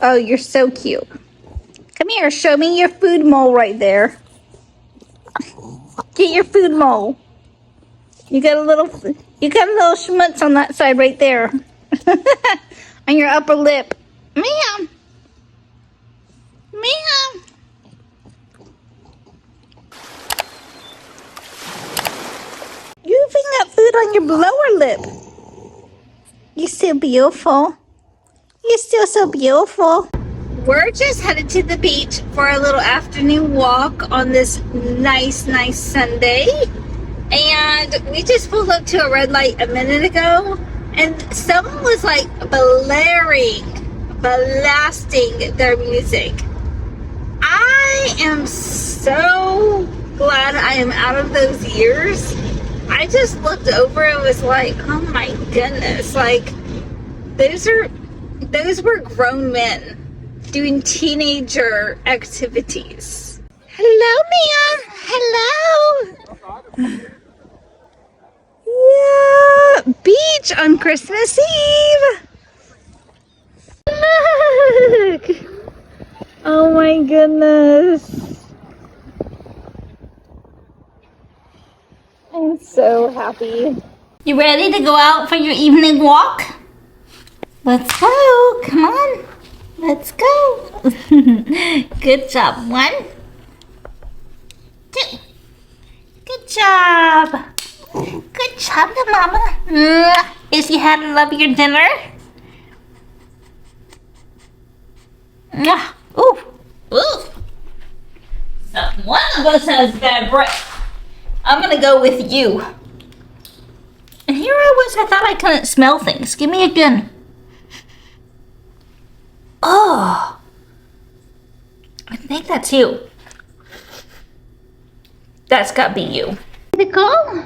Oh, you're so cute. Come here, show me your food mole right there. Get your food mole. You got a little schmutz on that side right there. On your upper lip. Ma'am. Ma'am. You even got food on your lower lip. You're so beautiful. You're still so beautiful. We're just headed to the beach for a little afternoon walk on this nice Sunday. And we just pulled up to a red light a minute ago. And someone was like blasting their music. I am so glad I am out of those years. I just looked over and was like, oh my goodness, like those were grown men doing teenager activities. Hello, ma'am. Hello. Yeah, beach on Christmas Eve. Look. Oh my goodness. I'm so happy. You ready to go out for your evening walk? Let's go. Come on. Let's go. Good job. 1, 2. Good job. Good job, Mama. Is you had to love your dinner? Ooh. Ooh. So one of us has bad breath. I'm gonna go with you. And here I was, I thought I couldn't smell things. Give me a gun. Oh. I think that's you. That's gotta be you. Nicole,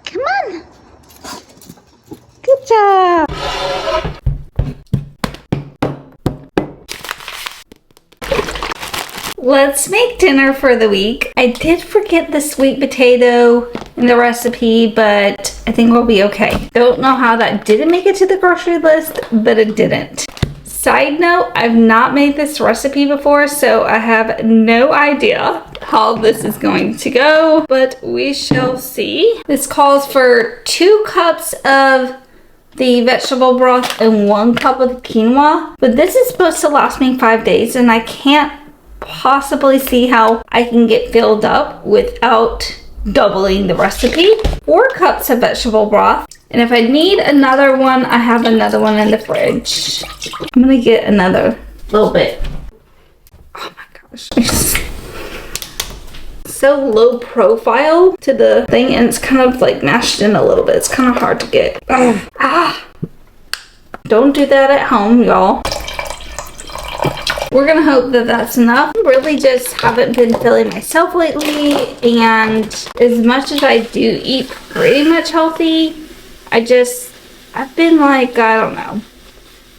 come on. Good job. Let's make dinner for the week. I did forget the sweet potato in the recipe, but I think we'll be okay. Don't know how that didn't make it to the grocery list, but it didn't. Side note, I've not made this recipe before, so I have no idea how this is going to go, but we shall see. This calls for 2 cups of the vegetable broth and 1 cup of quinoa, but this is supposed to last me 5 days, and I can't possibly see how I can get filled up without doubling the recipe. 4 cups of vegetable broth, and if I need another one, I have another one in the fridge. I'm gonna get another little bit. Oh my gosh. So low profile to the thing, and it's kind of like mashed in a little bit. It's kind of hard to get. Don't do that at home, y'all. We're gonna hope that that's enough. I really just haven't been feeling myself lately, and as much as I do eat pretty much healthy, I've been like, I don't know,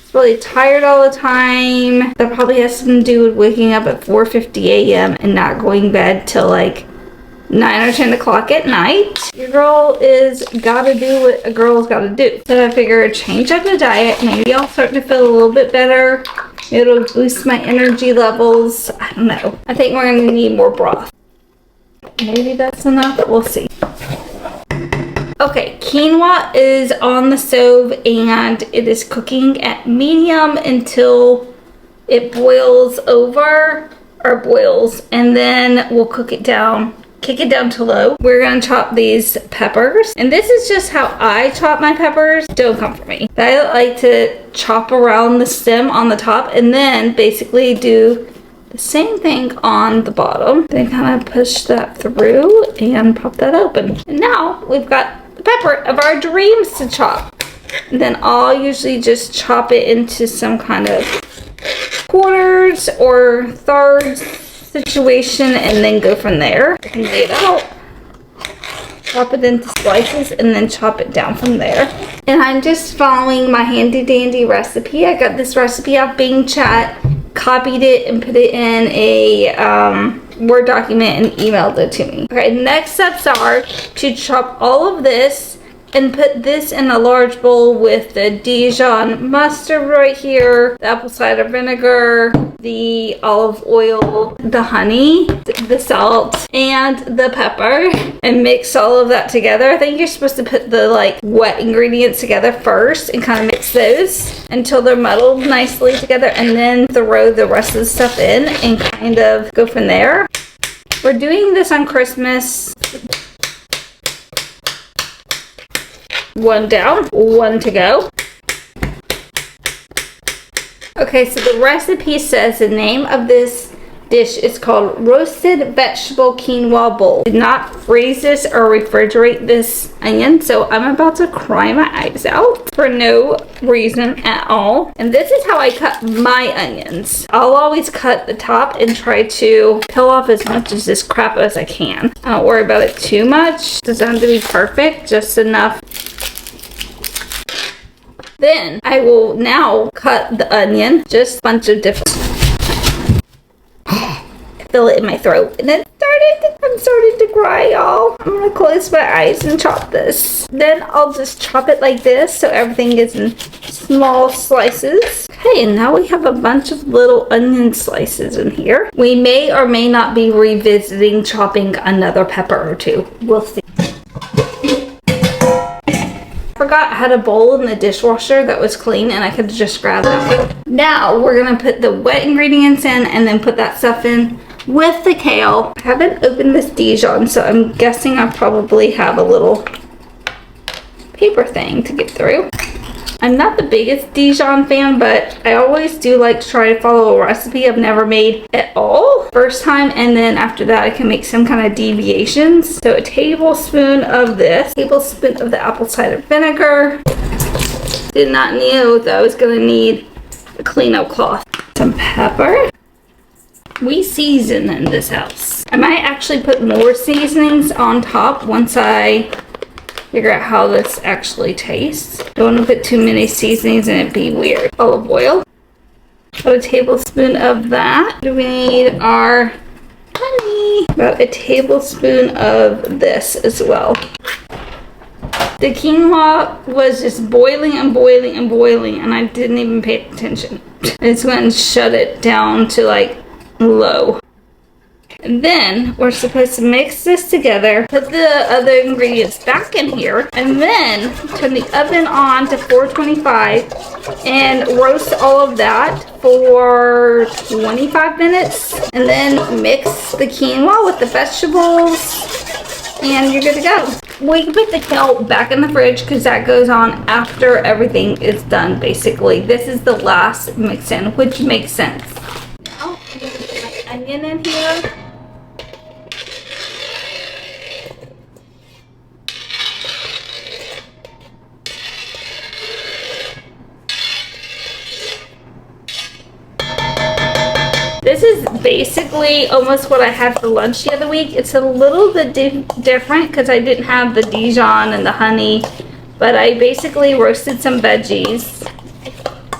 it's really tired all the time. That probably has something to do with waking up at 4:50 a.m. and not going to bed till like 9 or 10 o'clock at night. Your girl is gotta do what a girl's gotta do. So I figured change up the diet, maybe I'll start to feel a little bit better. It'll boost my energy levels. I don't know. I think we're gonna need more broth. Maybe that's enough, we'll see. Okay, quinoa is on the stove and it is cooking at medium until it boils over, or boils, and then we'll cook it down. Kick it down to low. We're gonna chop these peppers. And this is just how I chop my peppers. Don't come for me. I like to chop around the stem on the top and then basically do the same thing on the bottom. Then kind of push that through and pop that open. And now we've got the pepper of our dreams to chop. And then I'll usually just chop it into some kind of quarters or thirds situation and then go from there. I can lay it out, chop it into slices, and then chop it down from there. And I'm just following my handy dandy recipe. I got this recipe off Bing Chat, copied it and put it in a Word document and emailed it to me. Okay, next steps are to chop all of this and put this in a large bowl with the Dijon mustard right here, the apple cider vinegar, the olive oil, the honey, the salt, and the pepper, and mix all of that together. I think you're supposed to put the like wet ingredients together first and kind of mix those until they're muddled nicely together, and then throw the rest of the stuff in and kind of go from there. We're doing this on Christmas. One down, one to go. Okay, so the recipe says the name of this dish is called roasted vegetable quinoa bowl. Did not freeze this or refrigerate this onion, so I'm about to cry my eyes out for no reason at all. And this is how I cut my onions. I'll always cut the top and try to peel off as much of this crap as I can. I don't worry about it too much. It doesn't have to be perfect, just enough. Then I will now cut the onion, just a bunch of different. Feel it in my throat, and I'm starting to cry, y'all. I'm gonna close my eyes and chop this. Then I'll just chop it like this so everything is in small slices. Okay, and now we have a bunch of little onion slices in here. We may or may not be revisiting chopping another pepper or two. We'll see. Forgot I had a bowl in the dishwasher that was clean, and I could just grab that one. Now we're gonna put the wet ingredients in and then put that stuff in with the kale. I haven't opened this Dijon, so I'm guessing I probably have a little paper thing to get through. I'm not the biggest Dijon fan, but I always do like to try to follow a recipe I've never made at all first time, and then after that I can make some kind of deviations. So a tablespoon of this, tablespoon of the apple cider vinegar. Did not know that I was gonna need a clean-up cloth. Some pepper. We season in this house. I might actually put more seasonings on top once I figure out how this actually tastes. Don't want to put too many seasonings and it'd be weird. Olive oil. About a tablespoon of that. Do we need our honey? About a tablespoon of this as well. The quinoa was just boiling and boiling and boiling, and I didn't even pay attention. I just went and shut it down to like low. And then we're supposed to mix this together, put the other ingredients back in here, and then turn the oven on to 425 and roast all of that for 25 minutes. And then mix the quinoa with the vegetables, and you're good to go. We can put the kale back in the fridge because that goes on after everything is done, basically. This is the last mix in, which makes sense. Now, I'm going to put my onion in here. This is basically almost what I had for lunch the other week. It's a little bit different because I didn't have the Dijon and the honey, but I basically roasted some veggies,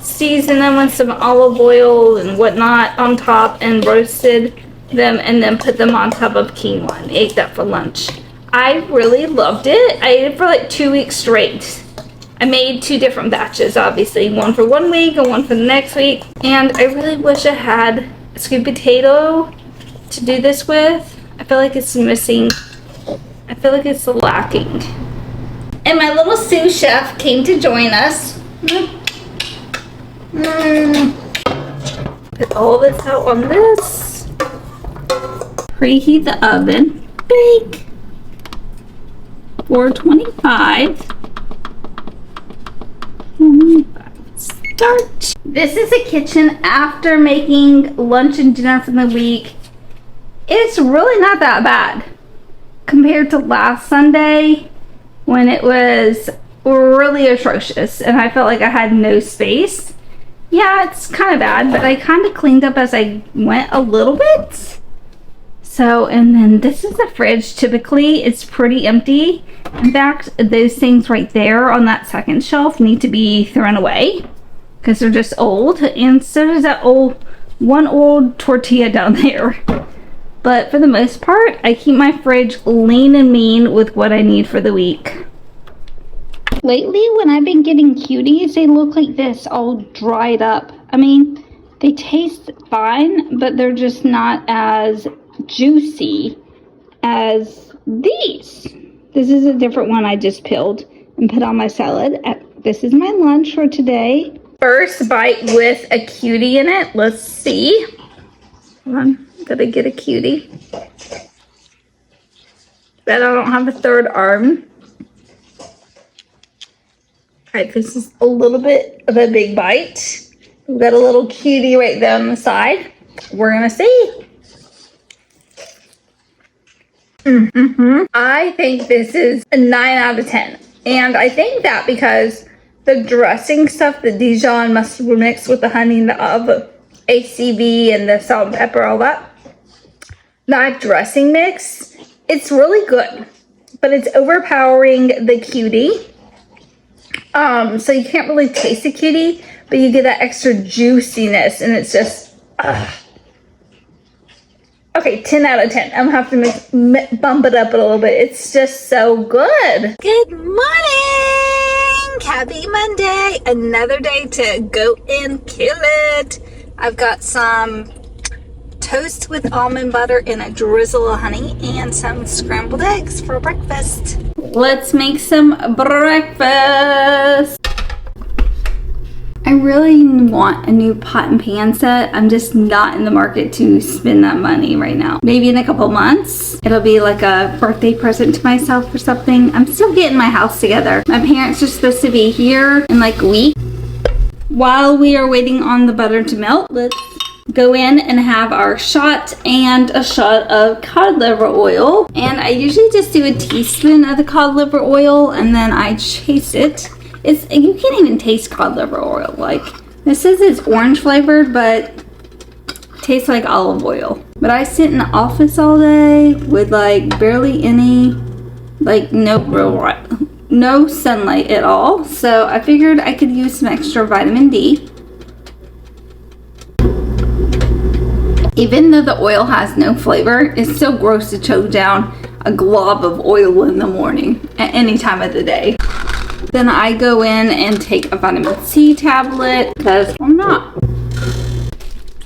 seasoned them with some olive oil and whatnot on top, and roasted them and then put them on top of quinoa and ate that for lunch. I really loved it. I ate it for like 2 weeks straight. I made 2 different batches, obviously, one for 1 week and one for the next week, and I really wish I had sweet potato to do this with. I feel like it's missing. I feel like it's lacking. And my little sous chef came to join us. Put all this out on this. Preheat the oven. Bake. 425. Start. This is the kitchen after making lunch and dinner for the week. It's really not that bad compared to last Sunday when it was really atrocious and I felt like I had no space. Yeah, it's kind of bad, but I kind of cleaned up as I went a little bit. So, and then this is the fridge. Typically, it's pretty empty. In fact, those things right there on that second shelf need to be thrown away because they're just old, and so does that one old tortilla down there. But for the most part, I keep my fridge lean and mean with what I need for the week. Lately, when I've been getting cuties, they look like this, all dried up. I mean, they taste fine, but they're just not as juicy as these. This is a different one I just peeled and put on my salad. This is my lunch for today. First bite with a cutie in it. Let's see. Hold on, gotta get a cutie. Bet I don't have a third arm. Alright, this is a little bit of a big bite. We've got a little cutie right there on the side. We're gonna see. I think this is a 9 out of 10. And I think that because the dressing stuff, the Dijon mustard mixed with the honey and the ACV and the salt and pepper, all that, that dressing mix, it's really good. But it's overpowering the cutie. So you can't really taste the cutie, but you get that extra juiciness, and it's just, okay, 10 out of 10. I'm gonna have to bump it up a little bit. It's just so good. Good morning! Happy Monday! Another day to go and kill it. I've got some toast with almond butter and a drizzle of honey and some scrambled eggs for breakfast. Let's make some breakfast. I really want a new pot and pan set. I'm just not in the market to spend that money right now. Maybe in a couple months. It'll be like a birthday present to myself or something. I'm still getting my house together. My parents are supposed to be here in like a week. While we are waiting on the butter to melt, let's go in and have our shot and a shot of cod liver oil. And I usually just do a teaspoon of the cod liver oil and then I chase it. You can't even taste cod liver oil. Like, this says it's orange flavored, but it tastes like olive oil. But I sit in the office all day with like barely any, like no sunlight at all. So I figured I could use some extra vitamin D. Even though the oil has no flavor, it's still gross to choke down a glob of oil in the morning at any time of the day. Then I go in and take a vitamin C tablet because I'm not.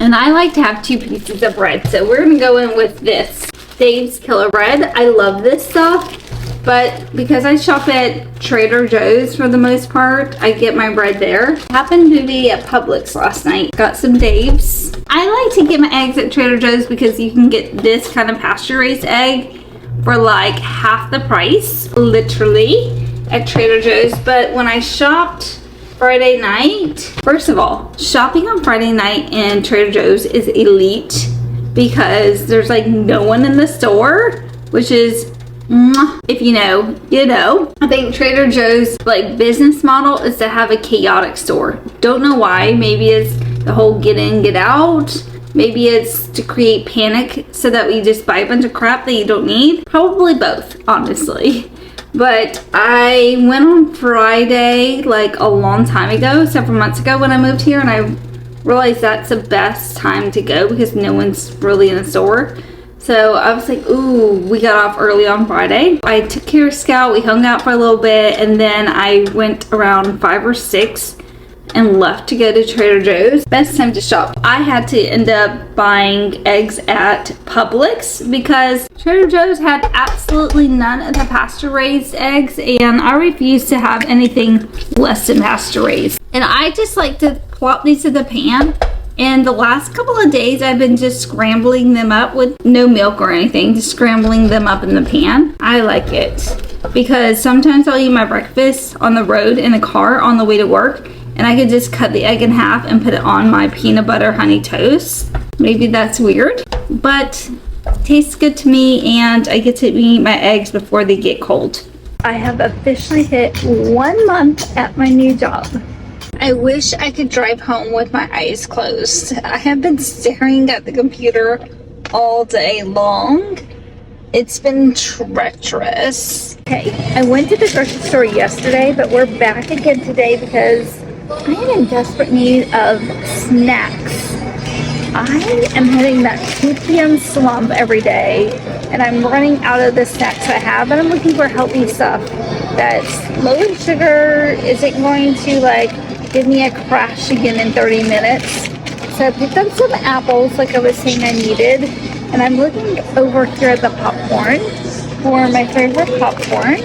And I like to have 2 pieces of bread. So we're going to go in with this Dave's Killer Bread. I love this stuff. But because I shop at Trader Joe's for the most part, I get my bread there. Happened to be at Publix last night. Got some Dave's. I like to get my eggs at Trader Joe's because you can get this kind of pasture-raised egg for like half the price, literally, at Trader Joe's. But when I shopped Friday night, first of all, shopping on Friday night in Trader Joe's is elite because there's like no one in the store, which is, if you know, you know. I think Trader Joe's like business model is to have a chaotic store. Don't know why. Maybe it's the whole get in, get out. Maybe it's to create panic so that we just buy a bunch of crap that you don't need. Probably both, honestly. But I went on Friday like a long time ago, several months ago when I moved here, and I realized that's the best time to go because no one's really in the store. So I was like, ooh, we got off early on Friday. I took care of Scout, we hung out for a little bit, and then I went around 5 or 6 and left to go to Trader Joe's. Best time to shop. I had to end up buying eggs at Publix because Trader Joe's had absolutely none of the pasture-raised eggs, and I refuse to have anything less than pasture-raised. And I just like to plop these in the pan. And the last couple of days, I've been just scrambling them up with no milk or anything, just scrambling them up in the pan. I like it because sometimes I'll eat my breakfast on the road in the car on the way to work, and I could just cut the egg in half and put it on my peanut butter honey toast. Maybe that's weird, but it tastes good to me, and I get to eat my eggs before they get cold. I have officially hit 1 month at my new job. I wish I could drive home with my eyes closed. I have been staring at the computer all day long. It's been treacherous. Okay, I went to the grocery store yesterday, but we're back again today because I am in desperate need of snacks. I am hitting that 2 p.m. slump every day, and I'm running out of the snacks I have, but I'm looking for healthy stuff that's low in sugar, isn't going to like give me a crash again in 30 minutes. So I picked up some apples like I was saying I needed, and I'm looking over here at the popcorn for my favorite popcorn.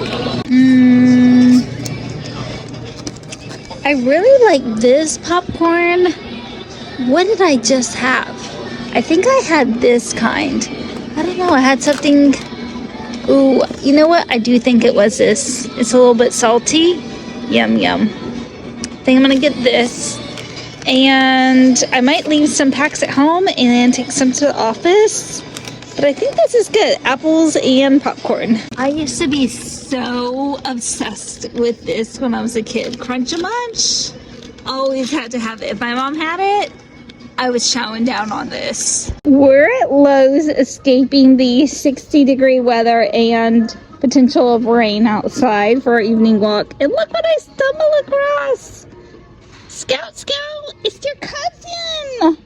I really like this popcorn. What did I just have? I think I had this kind. I don't know, I had something. Ooh, you know what? I do think it was this. It's a little bit salty. Yum, yum. I think I'm gonna get this. And I might leave some packs at home and take some to the office. But I think this is good. Apples and popcorn. I used to be so obsessed with this when I was a kid. Crunch-a-Munch. Always had to have it. If my mom had it, I was chowing down on this. We're at Lowe's escaping the 60-degree weather and potential of rain outside for our evening walk. And look what I stumbled across. Scout, Scout, it's your cousin.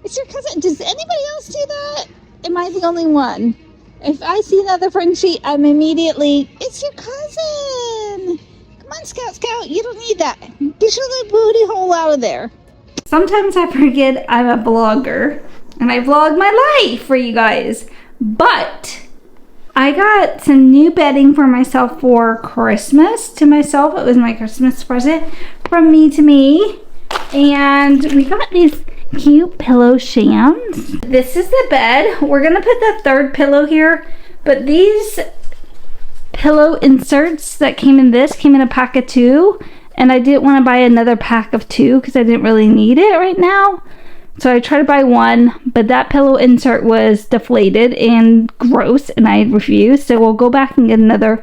It's your cousin. Does anybody else do that? Am I the only one? If I see another Frenchie, I'm immediately, it's your cousin. Come on, Scout, Scout, you don't need that. Get your little booty hole out of there. Sometimes I forget I'm a vlogger and I vlog my life for you guys. But I got some new bedding for myself for Christmas to myself. It was my Christmas present from me to me. And we got these cute pillow shams. This is the bed. We're gonna put the third pillow here, but these pillow inserts that came in a pack of 2, and I didn't want to buy another pack of 2 because I didn't really need it right now. So I tried to buy one, but that pillow insert was deflated and gross, and I refused. So we'll go back and get another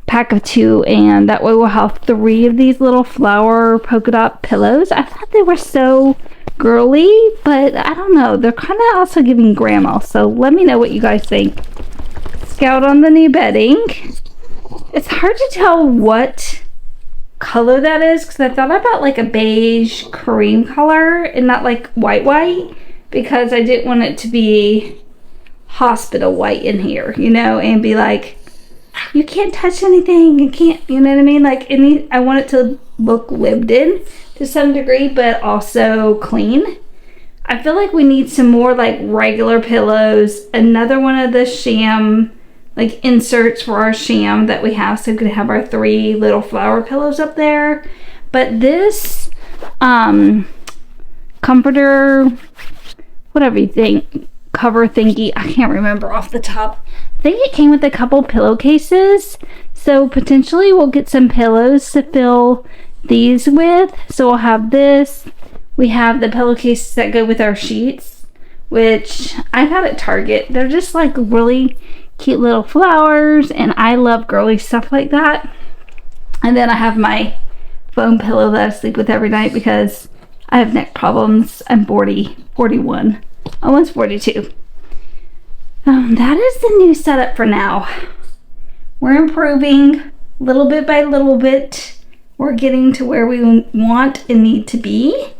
pack of 2, and that way we'll have 3 of these little flower polka dot pillows. I thought they were so girly, but I don't know. They're kind of also giving grandma. So let me know what you guys think. Scout on the new bedding. It's hard to tell what color that is because I thought about like a beige cream color and not like white because I didn't want it to be hospital white in here, you know, and be like, you can't touch anything, you can't, you know what I mean? Like I want it to look lived in to some degree, but also clean. I feel like we need some more like regular pillows, another one of the sham like inserts for our sham that we have, so we could have our 3 little flower pillows up there. But this comforter, whatever you think, cover thingy, I can't remember off the top. I think it came with a couple pillowcases, so potentially we'll get some pillows to fill these with. So we'll have this. We have the pillowcases that go with our sheets, which I got at Target. They're just like really cute little flowers, and I love girly stuff like that. And then I have my foam pillow that I sleep with every night because I have neck problems. I'm 41, almost 42. That is the new setup for now. We're improving little bit by little bit. We're getting to where we want and need to be.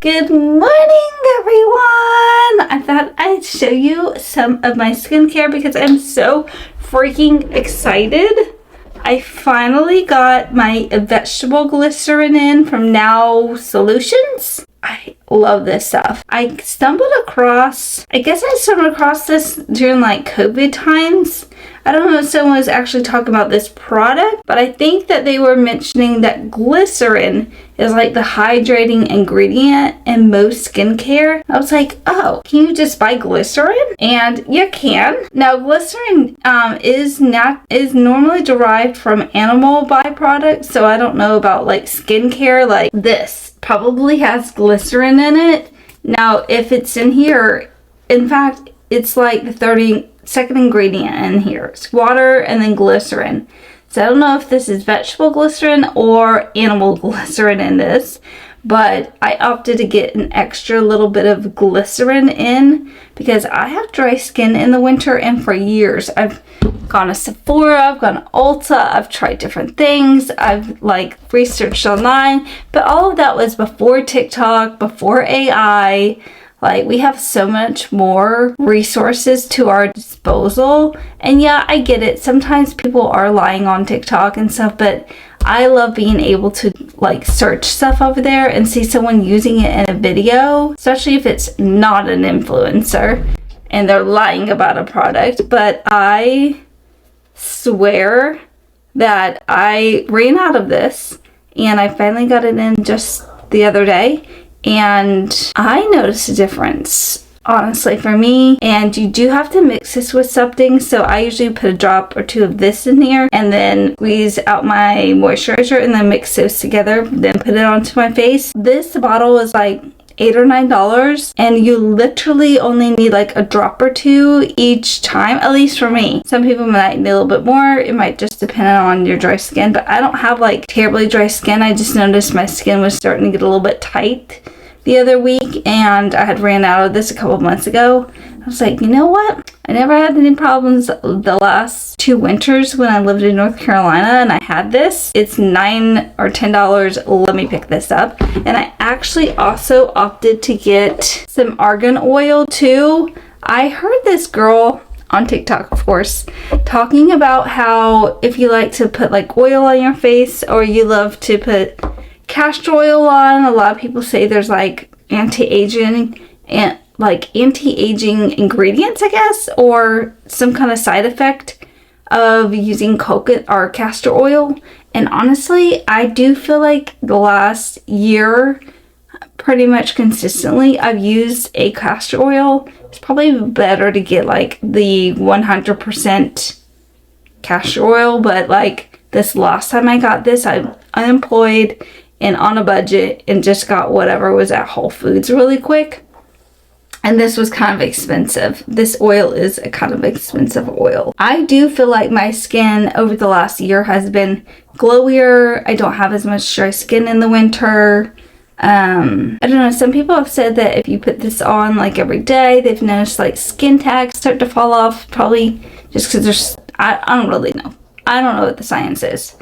Good morning, everyone! I thought I'd show you some of my skincare because I'm so freaking excited. I finally got my vegetable glycerin in from Now Solutions. I love this stuff. I guess I stumbled across this during like COVID times. I don't know if someone was actually talking about this product, but I think that they were mentioning that glycerin is like the hydrating ingredient in most skincare. I was like, oh, can you just buy glycerin? And you can. Now, glycerin is normally derived from animal byproducts, so I don't know about like skincare. Like this probably has glycerin in it. Now, if it's in here, in fact, it's like the 32nd ingredient in here. It's water and then glycerin. So I don't know if this is vegetable glycerin or animal glycerin in this, but I opted to get an extra little bit of glycerin in because I have dry skin in the winter, and for years I've gone to Sephora, I've gone to Ulta, I've tried different things, I've like researched online, but all of that was before TikTok, before AI. Like, we have so much more resources to our disposal. And yeah, I get it. Sometimes people are lying on TikTok and stuff, but I love being able to like search stuff over there and see someone using it in a video, especially if it's not an influencer and they're lying about a product. But I swear that I ran out of this and I finally got it in just the other day, and I noticed a difference, honestly, for me. And you do have to mix this with something, so I usually put a drop or two of this in here and then squeeze out my moisturizer and then mix those together, then put it onto my face. This bottle is like $8 or $9, and you literally only need like a drop or two each time, at least for me. Some people might need a little bit more. It might just depend on your dry skin, but I don't have like terribly dry skin. I just noticed my skin was starting to get a little bit tight the other week, and I had ran out of this a couple of months ago. I was like, you know what? I never had any problems the last 2 winters when I lived in North Carolina and I had this. It's $9 or $10. Let me pick this up. And I actually also opted to get some argan oil too. I heard this girl on TikTok, of course, talking about how if you like to put like oil on your face, or you love to put castor oil on, a lot of people say there's like anti-aging ingredients, I guess, or some kind of side effect of using coconut or castor oil. And honestly, I do feel like the last year, pretty much consistently, I've used a castor oil. It's probably better to get like the 100% castor oil, but like this last time I got this, I'm unemployed and on a budget and just got whatever was at Whole Foods really quick. And this was kind of expensive. This oil is a kind of expensive oil. I do feel like my skin over the last year has been glowier. I don't have as much dry skin in the winter. I don't know, some people have said that if you put this on like every day, they've noticed like skin tags start to fall off, probably just because there's, I don't really know. I don't know what the science is.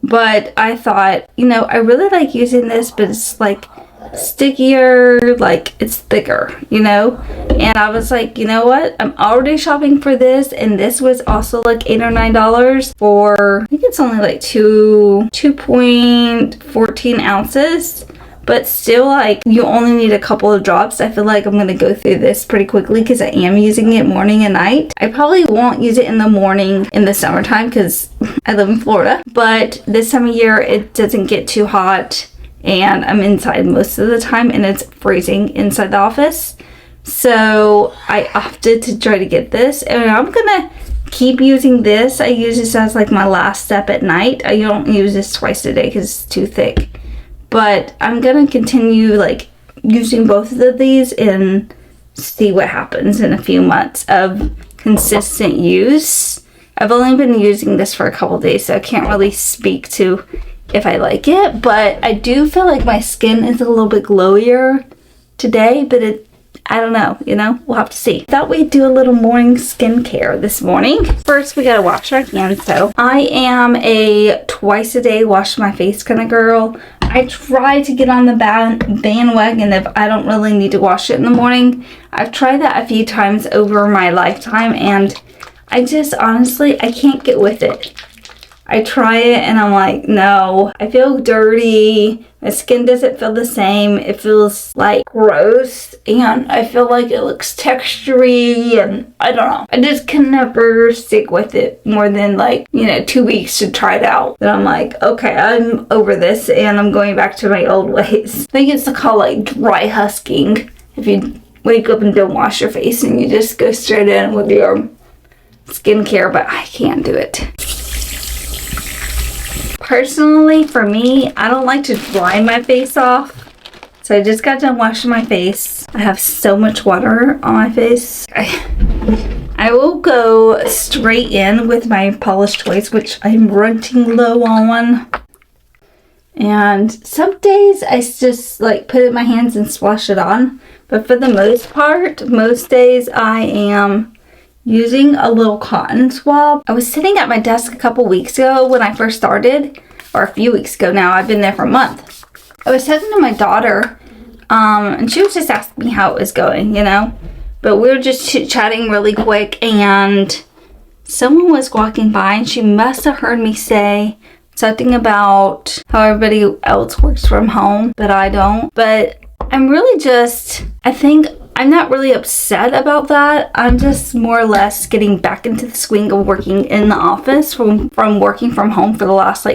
But I thought, you know, I really like using this, but it's like stickier, like it's thicker, you know. And I was like, you know what, I'm already shopping for this, and this was also like $8 or $9 for, I think it's only like 2.14 ounces, but still, like, you only need a couple of drops. I feel like I'm gonna go through this pretty quickly because I am using it morning and night. I probably won't use it in the morning in the summertime because I live in Florida, but this time of year it doesn't get too hot and I'm inside most of the time and it's freezing inside the office. So I opted to try to get this, and I'm gonna keep using this. I use this as like my last step at night. I don't use this twice a day because it's too thick. But I'm gonna continue like using both of these and see what happens in a few months of consistent use. I've only been using this for a couple days, so I can't really speak to if I like it, but I do feel like my skin is a little bit glowier today, but I don't know, you know, we'll have to see. Thought we'd do a little morning skincare this morning. First, we gotta wash our hands. So I am a twice a day wash my face kind of girl. I try to get on the bandwagon if I don't really need to wash it in the morning. I've tried that a few times over my lifetime, and I just honestly, I can't get with it. I try it and I'm like, no, I feel dirty. My skin doesn't feel the same. It feels like gross, and I feel like it looks textury, and I don't know. I just can never stick with it more than like, you know, 2 weeks to try it out. Then I'm like, okay, I'm over this and I'm going back to my old ways. I think it's called like dry husking. If you wake up and don't wash your face and you just go straight in with your skincare, but I can't do it. Personally, for me, I don't like to dry my face off. So I just got done washing my face. I have so much water on my face. I will go straight in with my Polish Choice, which I'm running low on. And some days I just like put it in my hands and splash it on. But for the most part, most days I am using a little cotton swab. I was sitting at my desk a couple weeks ago when I first started, or a few weeks ago now. I've been there for a month. I was talking to my daughter And she was just asking me how it was going, you know. But we were just chit-chatting really quick, and someone was walking by, and she must have heard me say something about how everybody else works from home, but I don't. But I'm really just, I think I'm not really upset about that. I'm just more or less getting back into the swing of working in the office from working from home for the last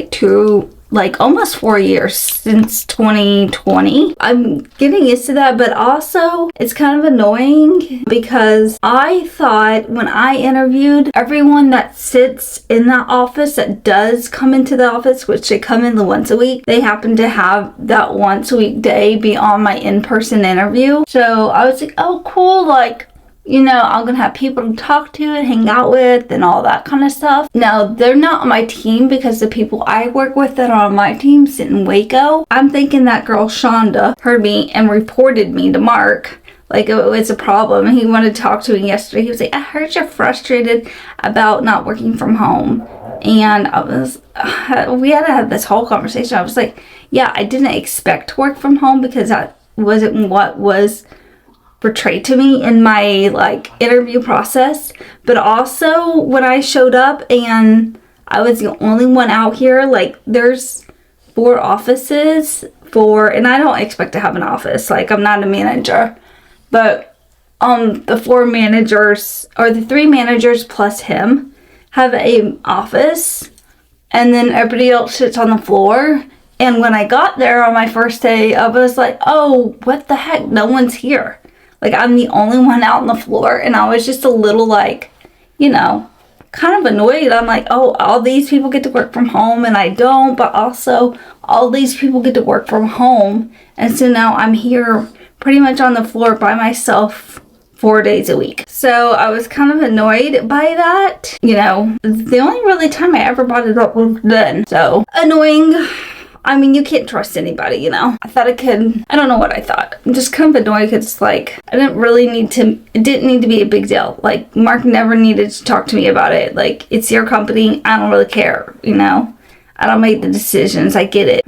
almost 4 years, since 2020. I'm getting used to that, but also it's kind of annoying because I thought when I interviewed, everyone that sits in that office, that does come into the office, which they come in once a week, they happen to have that once a week day be on my in-person interview. So I was like, oh cool, like, you know, I'm gonna have people to talk to and hang out with and all that kind of stuff. Now, they're not on my team because the people I work with that are on my team sit in Waco. I'm thinking that girl Shonda heard me and reported me to Mark. Like, it was a problem. He wanted to talk to me yesterday. He was like, I heard you're frustrated about not working from home. And we had to have this whole conversation. I was like, yeah, I didn't expect to work from home because that wasn't what was portrayed to me in my interview process. But also when I showed up and I was the only one out here, there's 4 offices and I don't expect to have an office, I'm not a manager, but the 4 managers, or the 3 managers plus him, have a office, and then everybody else sits on the floor. And when I got there on my first day, I was like, oh, what the heck, no one's here. I'm the only one out on the floor, and I was just a little kind of annoyed. I'm like, oh, all these people get to work from home and I don't, but also all these people get to work from home. And so now I'm here pretty much on the floor by myself 4 days a week. So I was kind of annoyed by that. You know, the only really time I ever brought it up was then. So annoying. I mean, you can't trust anybody, you know. I thought I could, I don't know what I thought. I'm just kind of annoyed because, I it didn't need to be a big deal. Mark never needed to talk to me about it. It's your company. I don't really care, you know. I don't make the decisions. I get it.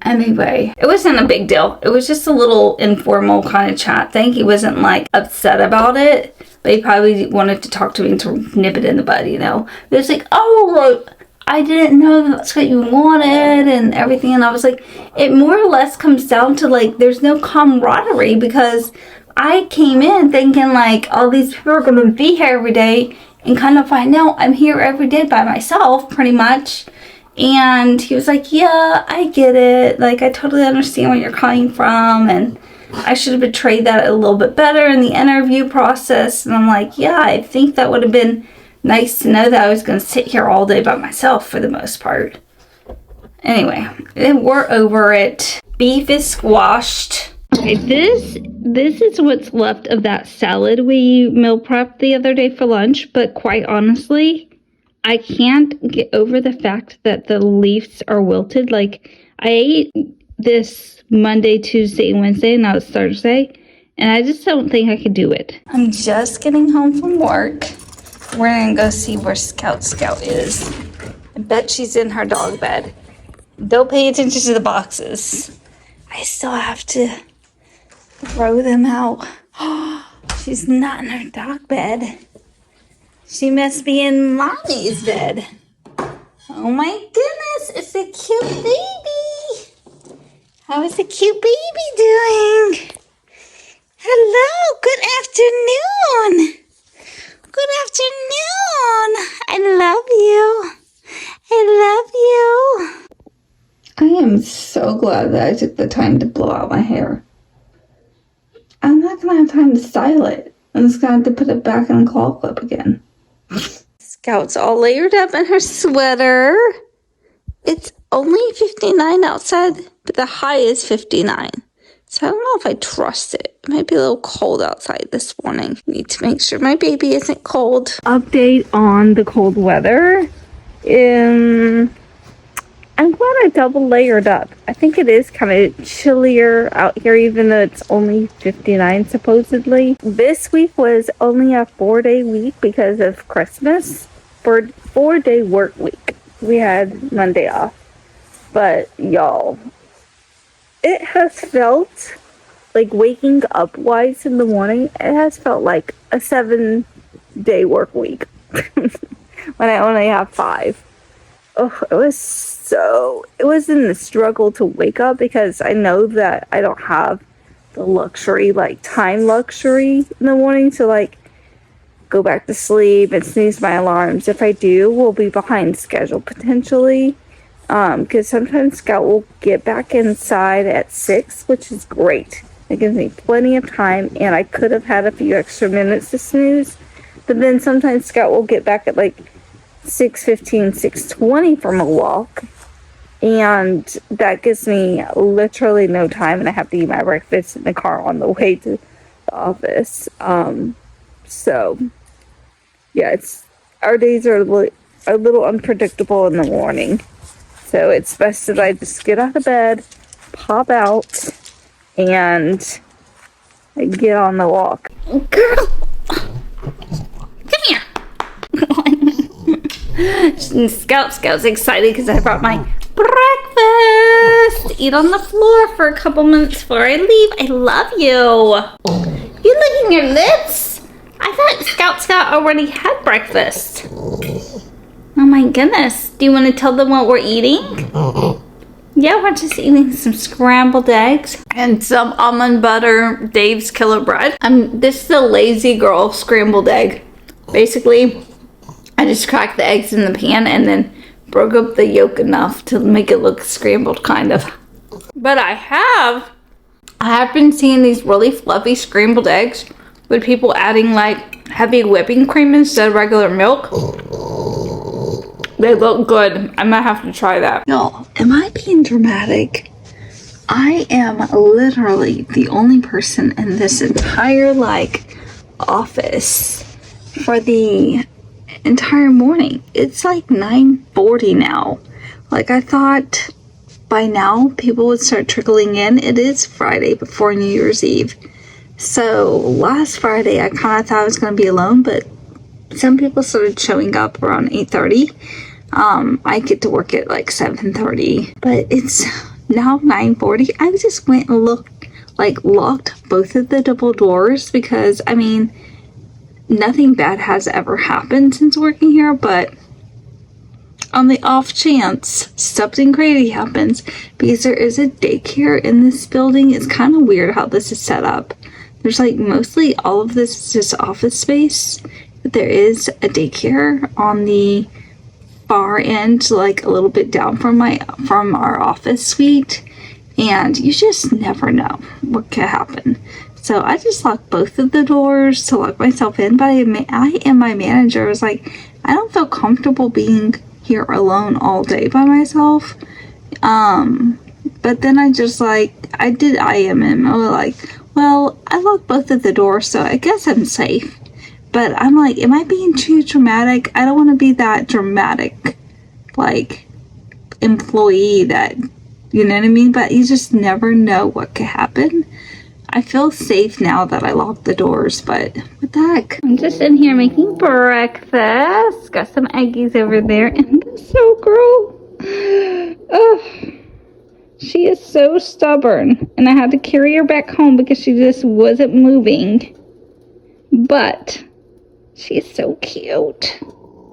Anyway, it wasn't a big deal. It was just a little informal kind of chat thing. He wasn't, upset about it, but he probably wanted to talk to me to nip it in the bud, you know. It was like, oh, I didn't know that's what you wanted and everything. And I was like, it more or less comes down to there's no camaraderie, because I came in thinking all these people are going to be here every day, and kind of find out I'm here every day by myself pretty much. And he was like, yeah, I get it. I totally understand where you're coming from, and I should have betrayed that a little bit better in the interview process. And I'm like, yeah, I think that would have been nice to know that I was going to sit here all day by myself for the most part. Anyway, we're over it. Beef is squashed. Okay, this is what's left of that salad we meal prepped the other day for lunch, but quite honestly, I can't get over the fact that the leaves are wilted. I ate this Monday, Tuesday, and Wednesday, and now it's Thursday, and I just don't think I could do it. I'm just getting home from work. We're gonna go see where Scout is. I bet she's in her dog bed. Don't pay attention to the boxes. I still have to throw them out. She's not in her dog bed. She must be in Mommy's bed. Oh my goodness, it's a cute baby. How is the cute baby doing? Hello, good afternoon. Good afternoon. I love you. I love you. I am so glad that I took the time to blow out my hair. I'm not going to have time to style it. I'm just going to have to put it back in a claw clip again. Scout's all layered up in her sweater. It's only 59 outside, but the high is 59. So I don't know if I trust it. It might be a little cold outside this morning. Need to make sure my baby isn't cold. Update on the cold weather. I'm glad I double layered up. I think it is kind of chillier out here, even though it's only 59 supposedly. This week was only a 4-day week because of Christmas. 4-day work week. We had Monday off. But y'all, it has felt like waking up wise in the morning, it has felt like a 7-day work week when I only have 5. Oh, it was in the struggle to wake up because I know that I don't have the luxury, like time luxury in the morning to like go back to sleep and snooze my alarms. If I do, we'll be behind schedule potentially. Because sometimes Scout will get back inside at 6, which is great. It gives me plenty of time, and I could have had a few extra minutes to snooze. But then sometimes Scout will get back at like 6:15, 6:20 from a walk, and that gives me literally no time, and I have to eat my breakfast in the car on the way to the office. So yeah, our days are a little unpredictable in the morning. So it's best that I just get out of bed, pop out, and get on the walk. Girl! Come here! Scout's excited because I brought my breakfast. Eat on the floor for a couple minutes before I leave. I love you. You licking your lips? I thought Scout already had breakfast. Oh my goodness. Do you want to tell them what we're eating? Yeah, we're just eating some scrambled eggs and some almond butter Dave's Killer Bread. This is a lazy girl scrambled egg. Basically, I just cracked the eggs in the pan and then broke up the yolk enough to make it look scrambled, kind of. But I have been seeing these really fluffy scrambled eggs with people adding like heavy whipping cream instead of regular milk. They look good. I might have to try that. Y'all, am I being dramatic? I am literally the only person in this entire like office for the entire morning. It's like 9:40 now. Like I thought by now people would start trickling in. It is Friday before New Year's Eve. So last Friday I kind of thought I was going to be alone, but some people started showing up around 8:30. I get to work at like 7:30, but it's now 9:40. I just went and locked both of the double doors because, I mean, nothing bad has ever happened since working here, but on the off chance something crazy happens, because there is a daycare in this building. It's kind of weird how this is set up. There's like mostly all of this is just office space, but there is a daycare on the far end, like a little bit down from our office suite, and you just never know what could happen. So I just locked both of the doors to lock myself in, but I and my manager was like, I don't feel comfortable being here alone all day by myself. But then I just like, I did IMM. I was like, well, I locked both of the doors, so I guess I'm safe. But I'm like, am I being too dramatic? I don't want to be that dramatic, like, employee that, you know what I mean? But you just never know what could happen. I feel safe now that I locked the doors, but what the heck? I'm just in here making breakfast. Got some eggies over there, and so girl, oh, she is so stubborn, and I had to carry her back home because she just wasn't moving. But she's so cute.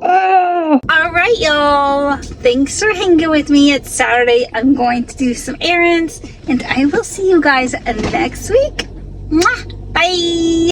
Oh. All right, y'all. Thanks for hanging with me. It's Saturday. I'm going to do some errands, and I will see you guys next week. Mwah! Bye.